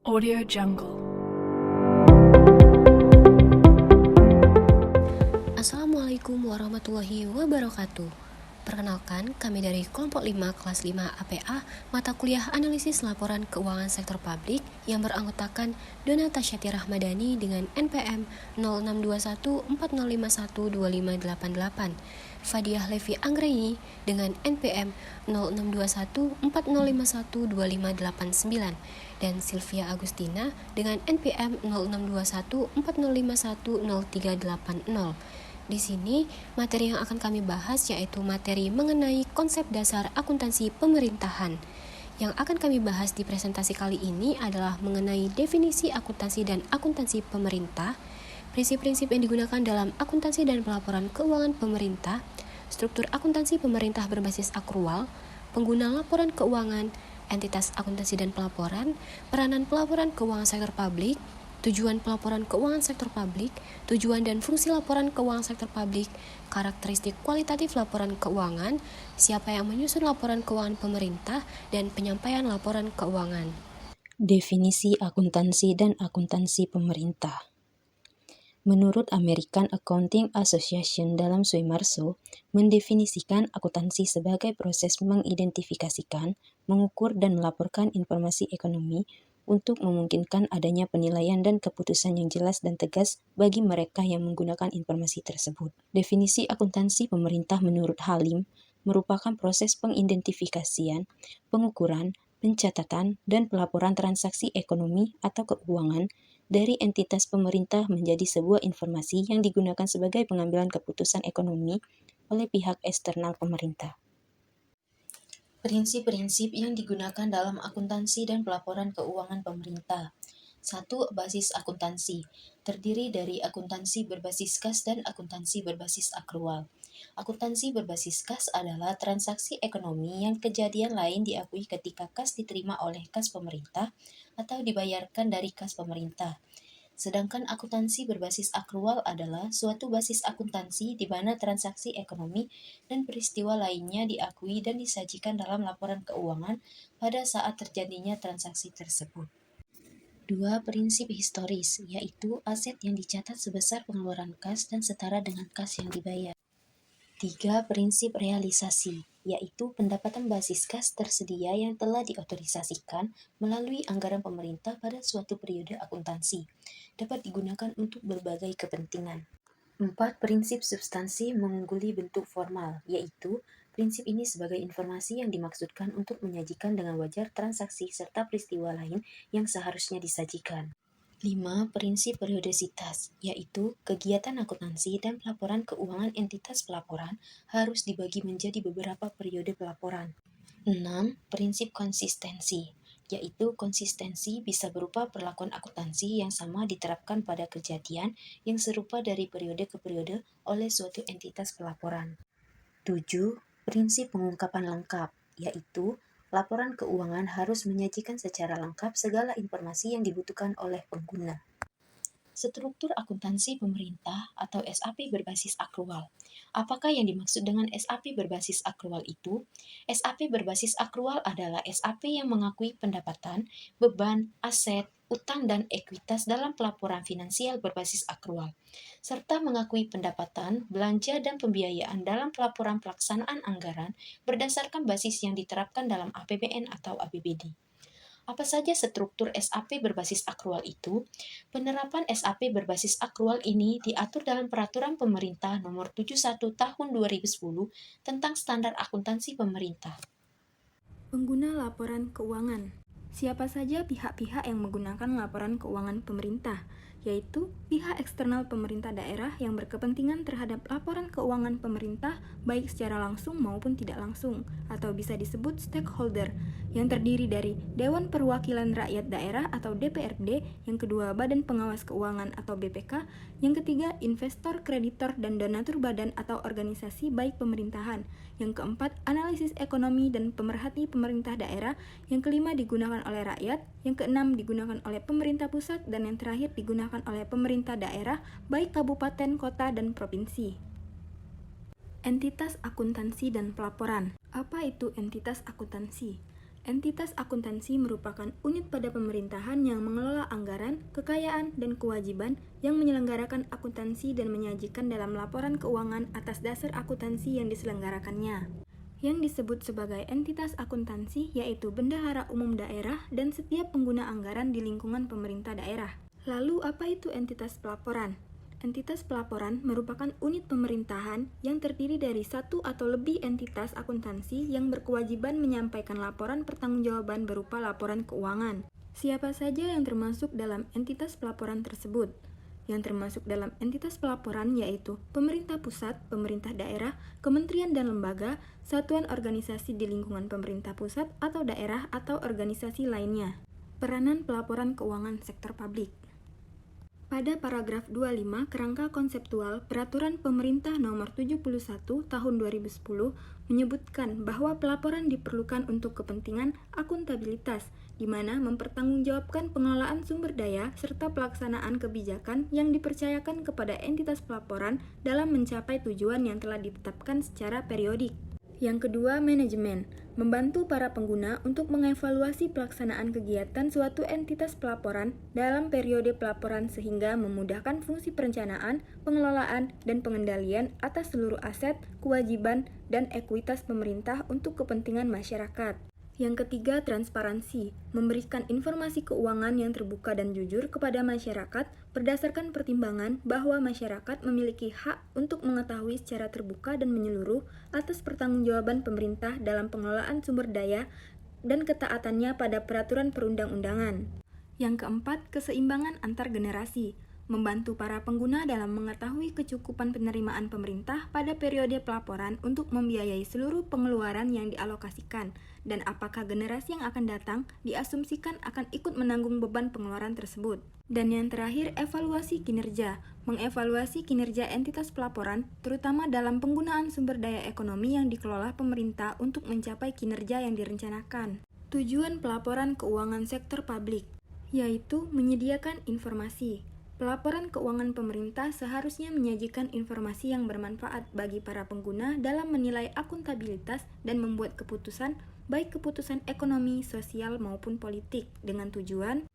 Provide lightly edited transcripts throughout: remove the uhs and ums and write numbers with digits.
Audio Jungle. Assalamualaikum warahmatullahi wabarakatuh. Perkenalkan, kami dari kelompok 5 kelas 5 APA mata kuliah analisis laporan keuangan sektor publik yang beranggotakan Dona Tasyati Rahmadani dengan NPM 062140512588, Fadiah Levi Anggraini dengan NPM 062140512589, dan Sylvia Agustina dengan NPM 062140510380. Di sini, materi yang akan kami bahas yaitu materi mengenai konsep dasar akuntansi pemerintahan. Yang akan kami bahas di presentasi kali ini adalah mengenai definisi akuntansi dan akuntansi pemerintah, prinsip-prinsip yang digunakan dalam akuntansi dan pelaporan keuangan pemerintah, struktur akuntansi pemerintah berbasis akrual, pengguna laporan keuangan, entitas akuntansi dan pelaporan, peranan pelaporan keuangan sektor publik, tujuan pelaporan keuangan sektor publik, tujuan dan fungsi laporan keuangan sektor publik, karakteristik kualitatif laporan keuangan, siapa yang menyusun laporan keuangan pemerintah, dan penyampaian laporan keuangan. Definisi akuntansi dan akuntansi pemerintah. Menurut American Accounting Association dalam Suimarso, mendefinisikan akuntansi sebagai proses mengidentifikasikan, mengukur dan melaporkan informasi ekonomi untuk memungkinkan adanya penilaian dan keputusan yang jelas dan tegas bagi mereka yang menggunakan informasi tersebut. Definisi akuntansi pemerintah menurut Halim merupakan proses pengidentifikasian, pengukuran, pencatatan, dan pelaporan transaksi ekonomi atau keuangan dari entitas pemerintah menjadi sebuah informasi yang digunakan sebagai pengambilan keputusan ekonomi oleh pihak eksternal pemerintah. Prinsip-prinsip yang digunakan dalam akuntansi dan pelaporan keuangan pemerintah. 1. Basis akuntansi. Terdiri dari akuntansi berbasis kas dan akuntansi berbasis akrual. Akuntansi berbasis kas adalah transaksi ekonomi yang kejadian lain diakui ketika kas diterima oleh kas pemerintah atau dibayarkan dari kas pemerintah. Sedangkan akuntansi berbasis akrual adalah suatu basis akuntansi di mana transaksi ekonomi dan peristiwa lainnya diakui dan disajikan dalam laporan keuangan pada saat terjadinya transaksi tersebut. 2. Prinsip historis, yaitu aset yang dicatat sebesar pengeluaran kas dan setara dengan kas yang dibayar. 3. Prinsip realisasi, yaitu pendapatan basis kas tersedia yang telah diotorisasikan melalui anggaran pemerintah pada suatu periode akuntansi, dapat digunakan untuk berbagai kepentingan. 4. Prinsip substansi mengungguli bentuk formal, yaitu prinsip ini sebagai informasi yang dimaksudkan untuk menyajikan dengan wajar transaksi serta peristiwa lain yang seharusnya disajikan. 5. Prinsip periodisitas, yaitu kegiatan akuntansi dan pelaporan keuangan entitas pelaporan harus dibagi menjadi beberapa periode pelaporan. 6. Prinsip konsistensi, yaitu konsistensi bisa berupa perlakuan akuntansi yang sama diterapkan pada kejadian yang serupa dari periode ke periode oleh suatu entitas pelaporan. 7. Prinsip pengungkapan lengkap, yaitu laporan keuangan harus menyajikan secara lengkap segala informasi yang dibutuhkan oleh pengguna. Struktur akuntansi pemerintah atau SAP berbasis akrual. Apakah yang dimaksud dengan SAP berbasis akrual itu? SAP berbasis akrual adalah SAP yang mengakui pendapatan, beban, aset, utang, dan ekuitas dalam pelaporan finansial berbasis akrual, serta mengakui pendapatan, belanja, dan pembiayaan dalam pelaporan pelaksanaan anggaran berdasarkan basis yang diterapkan dalam APBN atau APBD. Apa saja struktur SAP berbasis akrual itu? Penerapan SAP berbasis akrual ini diatur dalam Peraturan Pemerintah Nomor 71 Tahun 2010 tentang Standar Akuntansi Pemerintah. Pengguna laporan keuangan. Siapa saja pihak-pihak yang menggunakan laporan keuangan pemerintah, yaitu pihak eksternal pemerintah daerah yang berkepentingan terhadap laporan keuangan pemerintah baik secara langsung maupun tidak langsung, atau bisa disebut stakeholder, yang terdiri dari Dewan Perwakilan Rakyat Daerah atau DPRD, yang kedua Badan Pengawas Keuangan atau BPK, yang ketiga investor, kreditor, dan donatur badan atau organisasi baik pemerintahan, yang keempat analisis ekonomi dan pemerhati pemerintah daerah, yang kelima digunakan oleh rakyat, yang keenam digunakan oleh pemerintah pusat, dan yang terakhir digunakan oleh pemerintah daerah baik kabupaten, kota, dan provinsi. Entitas akuntansi dan pelaporan. Apa itu entitas akuntansi? Entitas akuntansi merupakan unit pada pemerintahan yang mengelola anggaran, kekayaan, dan kewajiban yang menyelenggarakan akuntansi dan menyajikan dalam laporan keuangan atas dasar akuntansi yang diselenggarakannya. Yang disebut sebagai entitas akuntansi yaitu bendahara umum daerah dan setiap pengguna anggaran di lingkungan pemerintah daerah. Lalu apa itu entitas pelaporan? Entitas pelaporan merupakan unit pemerintahan yang terdiri dari satu atau lebih entitas akuntansi yang berkewajiban menyampaikan laporan pertanggungjawaban berupa laporan keuangan. Siapa saja yang termasuk dalam entitas pelaporan tersebut? Yang termasuk dalam entitas pelaporan yaitu pemerintah pusat, pemerintah daerah, kementerian dan lembaga, satuan organisasi di lingkungan pemerintah pusat atau daerah atau organisasi lainnya. Peranan pelaporan keuangan sektor publik. Pada paragraf 25 Kerangka Konseptual Peraturan Pemerintah Nomor 71 Tahun 2010 menyebutkan bahwa pelaporan diperlukan untuk kepentingan akuntabilitas, di mana mempertanggungjawabkan pengelolaan sumber daya serta pelaksanaan kebijakan yang dipercayakan kepada entitas pelaporan dalam mencapai tujuan yang telah ditetapkan secara periodik. Yang kedua, manajemen, membantu para pengguna untuk mengevaluasi pelaksanaan kegiatan suatu entitas pelaporan dalam periode pelaporan sehingga memudahkan fungsi perencanaan, pengelolaan, dan pengendalian atas seluruh aset, kewajiban, dan ekuitas pemerintah untuk kepentingan masyarakat. Yang ketiga, transparansi, memberikan informasi keuangan yang terbuka dan jujur kepada masyarakat berdasarkan pertimbangan bahwa masyarakat memiliki hak untuk mengetahui secara terbuka dan menyeluruh atas pertanggungjawaban pemerintah dalam pengelolaan sumber daya dan ketaatannya pada peraturan perundang-undangan. Yang keempat, keseimbangan antar generasi, membantu para pengguna dalam mengetahui kecukupan penerimaan pemerintah pada periode pelaporan untuk membiayai seluruh pengeluaran yang dialokasikan, dan apakah generasi yang akan datang diasumsikan akan ikut menanggung beban pengeluaran tersebut. Dan yang terakhir, evaluasi kinerja, mengevaluasi kinerja entitas pelaporan, terutama dalam penggunaan sumber daya ekonomi yang dikelola pemerintah untuk mencapai kinerja yang direncanakan. Tujuan pelaporan keuangan sektor publik, yaitu menyediakan informasi. Pelaporan keuangan pemerintah seharusnya menyajikan informasi yang bermanfaat bagi para pengguna dalam menilai akuntabilitas dan membuat keputusan, baik keputusan ekonomi, sosial, maupun politik, dengan tujuan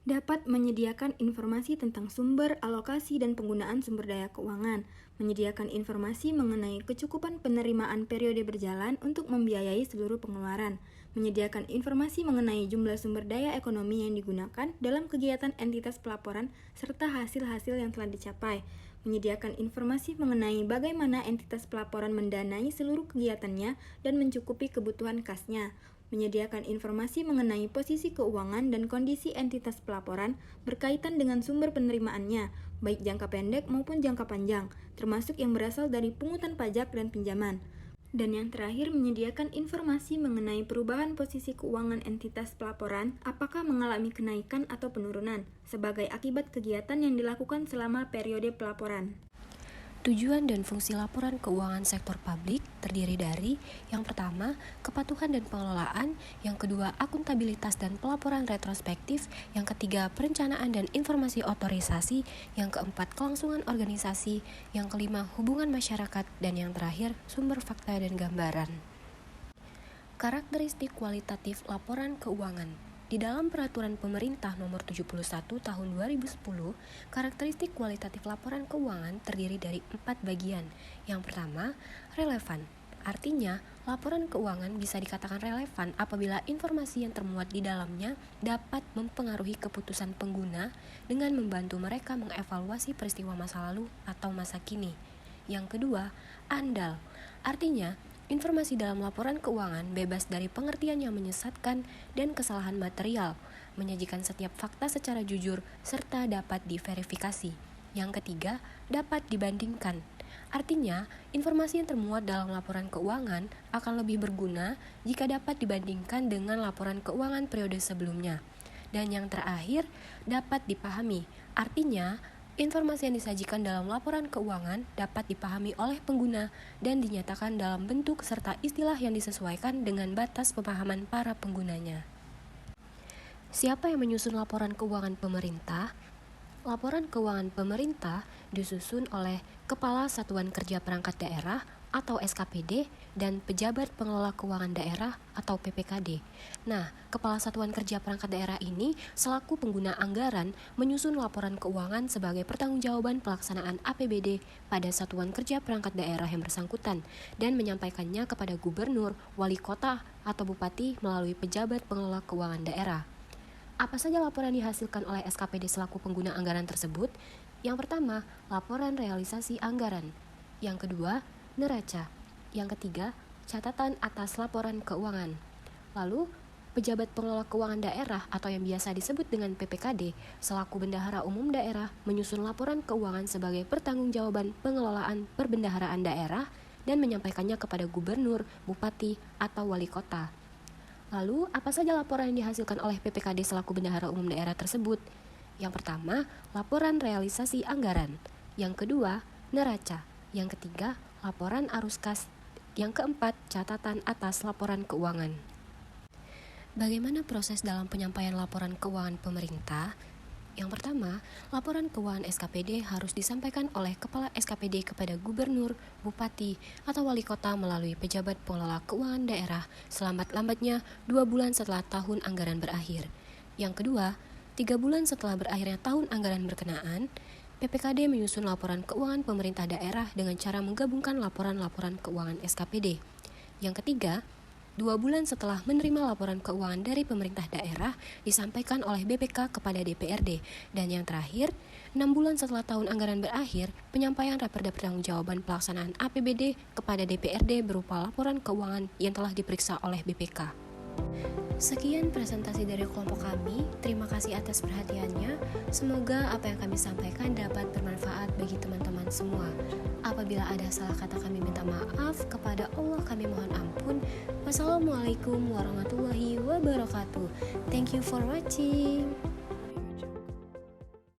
dapat menyediakan informasi tentang sumber, alokasi, dan penggunaan sumber daya keuangan, menyediakan informasi mengenai kecukupan penerimaan periode berjalan untuk membiayai seluruh pengeluaran, menyediakan informasi mengenai jumlah sumber daya ekonomi yang digunakan dalam kegiatan entitas pelaporan serta hasil-hasil yang telah dicapai, menyediakan informasi mengenai bagaimana entitas pelaporan mendanai seluruh kegiatannya dan mencukupi kebutuhan kasnya, menyediakan informasi mengenai posisi keuangan dan kondisi entitas pelaporan berkaitan dengan sumber penerimaannya, baik jangka pendek maupun jangka panjang, termasuk yang berasal dari pungutan pajak dan pinjaman. Dan yang terakhir, menyediakan informasi mengenai perubahan posisi keuangan entitas pelaporan, apakah mengalami kenaikan atau penurunan, sebagai akibat kegiatan yang dilakukan selama periode pelaporan. Tujuan dan fungsi laporan keuangan sektor publik terdiri dari yang pertama, kepatuhan dan pengelolaan, yang kedua, akuntabilitas dan pelaporan retrospektif, yang ketiga, perencanaan dan informasi otorisasi, yang keempat, kelangsungan organisasi, yang kelima, hubungan masyarakat, dan yang terakhir, sumber fakta dan gambaran. Karakteristik kualitatif laporan keuangan. Di dalam Peraturan Pemerintah Nomor 71 Tahun 2010, karakteristik kualitatif laporan keuangan terdiri dari 4 bagian. Yang pertama, relevan. Artinya, laporan keuangan bisa dikatakan relevan apabila informasi yang termuat di dalamnya dapat mempengaruhi keputusan pengguna dengan membantu mereka mengevaluasi peristiwa masa lalu atau masa kini. Yang kedua, andal. Artinya, informasi dalam laporan keuangan bebas dari pengertian yang menyesatkan dan kesalahan material, menyajikan setiap fakta secara jujur, serta dapat diverifikasi. Yang ketiga, dapat dibandingkan. Artinya, informasi yang termuat dalam laporan keuangan akan lebih berguna jika dapat dibandingkan dengan laporan keuangan periode sebelumnya. Dan yang terakhir, dapat dipahami. Artinya, informasi yang disajikan dalam laporan keuangan dapat dipahami oleh pengguna dan dinyatakan dalam bentuk serta istilah yang disesuaikan dengan batas pemahaman para penggunanya. Siapa yang menyusun laporan keuangan pemerintah? Laporan keuangan pemerintah disusun oleh Kepala Satuan Kerja Perangkat Daerah atau SKPD, dan pejabat pengelola keuangan daerah atau PPKD. Nah, Kepala Satuan Kerja Perangkat Daerah ini selaku pengguna anggaran menyusun laporan keuangan sebagai pertanggungjawaban pelaksanaan APBD pada Satuan Kerja Perangkat Daerah yang bersangkutan dan menyampaikannya kepada gubernur, wali kota, atau bupati melalui pejabat pengelola keuangan daerah. Apa saja laporan dihasilkan oleh SKPD selaku pengguna anggaran tersebut? Yang pertama, laporan realisasi anggaran. Yang kedua, neraca. Yang ketiga, catatan atas laporan keuangan. Lalu, pejabat pengelola keuangan daerah atau yang biasa disebut dengan PPKD selaku bendahara umum daerah menyusun laporan keuangan sebagai pertanggungjawaban pengelolaan perbendaharaan daerah dan menyampaikannya kepada gubernur, bupati, atau wali kota. Lalu, apa saja laporan yang dihasilkan oleh PPKD selaku bendahara umum daerah tersebut? Yang pertama, laporan realisasi anggaran. Yang kedua, neraca. Yang ketiga, laporan arus kas. Yang keempat, catatan atas laporan keuangan. Bagaimana proses dalam penyampaian laporan keuangan pemerintah? Yang pertama, laporan keuangan SKPD harus disampaikan oleh Kepala SKPD kepada Gubernur, Bupati, atau Wali Kota melalui pejabat pengelola keuangan daerah selambat-lambatnya 2 bulan setelah tahun anggaran berakhir. Yang kedua, 3 bulan setelah berakhirnya tahun anggaran berkenaan, PPKD menyusun laporan keuangan pemerintah daerah dengan cara menggabungkan laporan-laporan keuangan SKPD. Yang ketiga, 2 bulan setelah menerima laporan keuangan dari pemerintah daerah disampaikan oleh BPK kepada DPRD. Dan yang terakhir, 6 bulan setelah tahun anggaran berakhir, penyampaian raperda pertanggungjawaban pelaksanaan APBD kepada DPRD berupa laporan keuangan yang telah diperiksa oleh BPK. Sekian presentasi dari kelompok kami. Terima kasih atas perhatiannya. Semoga apa yang kami sampaikan dapat bermanfaat bagi teman-teman semua. Apabila ada salah kata kami minta maaf. Kepada Allah kami mohon ampun. Wassalamualaikum warahmatullahi wabarakatuh. Thank you for watching.